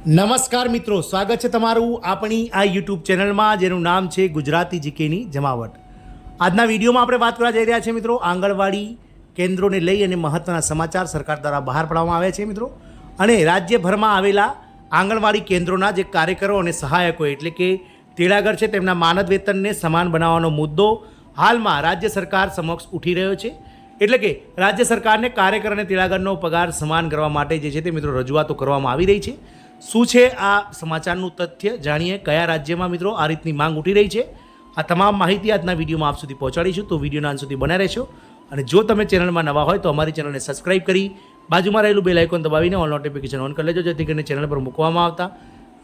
નમસ્કાર મિત્રો, સ્વાગત છે તમારું આપણી આ યુટ્યુબ ચેનલમાં જેનું નામ છે ગુજરાતી જીકેની જમાવટ। આજના વિડીયોમાં આપણે વાત કરવા જઈ રહ્યા છીએ મિત્રો આંગણવાડી કેન્દ્રોને લઈ અને મહત્ત્વના સમાચાર સરકાર દ્વારા બહાર પાડવામાં આવ્યા છે મિત્રો। અને રાજ્યભરમાં આવેલા આંગણવાડી કેન્દ્રોના જે કાર્યકરો અને સહાયકો એટલે કે તેડાગર છે તેમના માનદ વેતનને સમાન બનાવવાનો મુદ્દો હાલમાં રાજ્ય સરકાર સમક્ષ ઉઠી રહ્યો છે। એટલે કે રાજ્ય સરકારને કાર્યકર અને તેડાગરનો પગાર સમાન કરવા માટે જે છે તે મિત્રો રજૂઆતો કરવામાં આવી રહી છે। શું છે આ સમાચારનું તથ્ય જાણીએ, કયા રાજ્યમાં મિત્રો આ રીતની માંગ ઉઠી રહી છે। આ તમામ માહિતી આજના વિડીયોમાં આપ સુધી પહોંચાડીશું, તો વિડીયોના અંત સુધી બન્યા રહેશો। અને જો તમે ચેનલમાં નવા હોય તો અમારી ચેનલને સબસ્ક્રાઇબ કરી બાજુમાં રહેલું બેલ આઇકોન દબાવીને ઓલ નોટિફિકેશન ઓન કરી લેજો, જેથી કરીને ચેનલ પર મૂકવામાં આવતા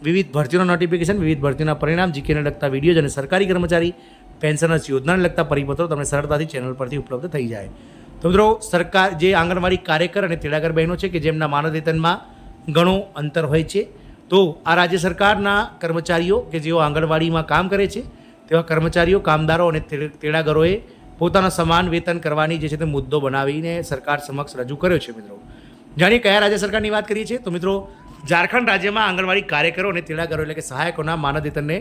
વિવિધ ભરતીઓના નોટિફિકેશન, વિવિધ ભરતીઓના પરિણામ, જીકેને લગતા વિડીયોઝ અને સરકારી કર્મચારી પેન્શનર્સ યોજનાને લગતા પરિપત્રો તમને સરળતાથી ચેનલ પરથી ઉપલબ્ધ થઈ જાય। તો મિત્રો, સરકાર જે આંગણવાડી કાર્યકર અને તેડાગર બહેનો છે કે જેમના માનદ વેતનમાં ઘણું અંતર હોય છે, તો આ રાજ્ય સરકારના કર્મચારીઓ કે જેઓ આંગણવાડીમાં કામ કરે છે તેવા કર્મચારીઓ, કામદારો અને તેડાગરોએ પોતાના સમાન વેતન કરવાની જે છે તે મુદ્દો બનાવીને સરકાર સમક્ષ રજૂ કર્યો છે મિત્રો। જાણીએ કયા રાજ્ય સરકારની વાત કરીએ છીએ, તો મિત્રો ઝારખંડ રાજ્યમાં આંગણવાડી કાર્યકરો અને તેડાગરો એટલે કે સહાયકોના માનદ વેતનને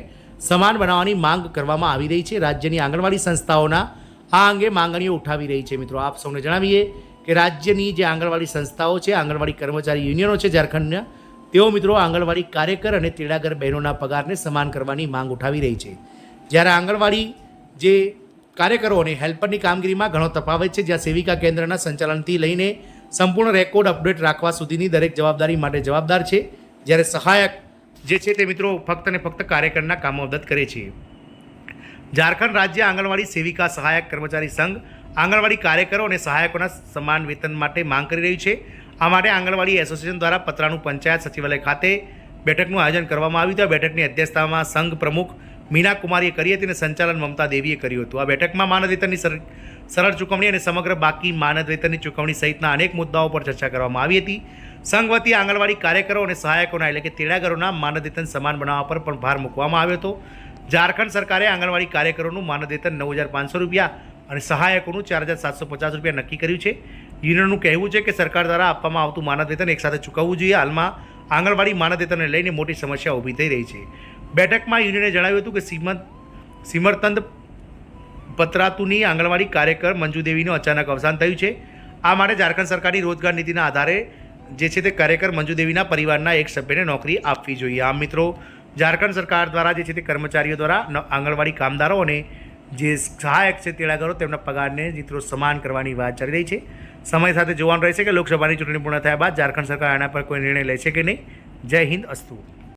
સમાન બનાવવાની માંગ કરવામાં આવી રહી છે। રાજ્યની આંગણવાડી સંસ્થાઓના આ અંગે માંગણીઓ ઉઠાવી રહી છે મિત્રો। આપ સૌને જણાવીએ કે રાજ્યની જે આંગણવાડી સંસ્થાઓ છે, આંગણવાડી કર્મચારી યુનિયનો છે ઝારખંડના, તેઓ મિત્રો આંગણવાડી કાર્યકર અને તેડાગર બહેનોના પગારને સમાન કરવાની માંગ ઉઠાવી રહી છે। જ્યારે આંગણવાડી જે કાર્યકરો અને હેલ્પરની કામગીરીમાં ઘણો તફાવત છે, જ્યાં સેવિકા કેન્દ્રના સંચાલનથી લઈને સંપૂર્ણ રેકોર્ડ અપડેટ રાખવા સુધીની દરેક જવાબદારી માટે જવાબદાર છે, જ્યારે સહાયક જે છે તે મિત્રો ફક્ત ને ફક્ત કાર્યકરના કામમાં મદદ કરે છે। ઝારખંડ રાજ્ય આંગણવાડી સેવિકા સહાયક કર્મચારી સંઘ આંગણવાડી કાર્યકરો અને સહાયકોના સમાન વેતન માટે માંગ કરી રહ્યું છે। આ માટે આંગણવાડી એસોસિએશન દ્વારા પતરાનું પંચાયત સચિવાલય ખાતે બેઠકનું આયોજન કરવામાં આવ્યું હતું। આ બેઠકની અધ્યક્ષતામાં સંઘ પ્રમુખ મીના કુમારીએ કરી હતી અને સંચાલન મમતા દેવીએ કર્યું હતું। આ બેઠકમાં માનદ વેતનની સરળ ચૂકવણી અને સમગ્ર બાકી માનદ વેતનની ચૂકવણી સહિતના અનેક મુદ્દાઓ પર ચર્ચા કરવામાં આવી હતી। સંઘ વતી આંગણવાડી કાર્યકરો અને સહાયકોના એટલે કે તેડાગરોના માનદ વેતન સમાન બનાવવા પર પણ ભાર મૂકવામાં આવ્યો હતો। ઝારખંડ સરકારે આંગણવાડી કાર્યકરોનું માનદ વેતન 9,500 રૂપિયા અને સહાયકોનું 4,750 રૂપિયા નક્કી કર્યું છે। યુનિયનનું કહેવું છે કે સરકાર દ્વારા આપવામાં આવતું માનદ વેતન એકસાથે ચૂકવવું જોઈએ। હાલમાં આંગણવાડી માનદ વેતનને લઈને મોટી સમસ્યા ઊભી થઈ રહી છે। બેઠકમાં યુનિયને જણાવ્યું હતું કે સિમરતંદ પતરાતુની આંગણવાડી કાર્યકર મંજુદેવીનું અચાનક અવસાન થયું છે। આ માટે ઝારખંડ સરકારની રોજગાર નીતિના આધારે જે છે તે કાર્યકર મંજુદેવીના પરિવારના એક સભ્યને નોકરી આપવી જોઈએ। આમ મિત્રો, ઝારખંડ સરકાર દ્વારા જે છે તે કર્મચારીઓ દ્વારા આંગણવાડી કામદારો અને જે સહાયક છે તેડાગરો તેમના પગારને મિત્રો સમાન કરવાની વાત ચાલી રહી છે। સમય સાથે જોવાનું રહેશે કે લોકસભાની ચૂંટણી પૂર્ણ થયા બાદ ઝારખંડ સરકાર આના પર કોઈ નિર્ણય લેશે કે નહીં। જય હિન્દ, અસ્તુ।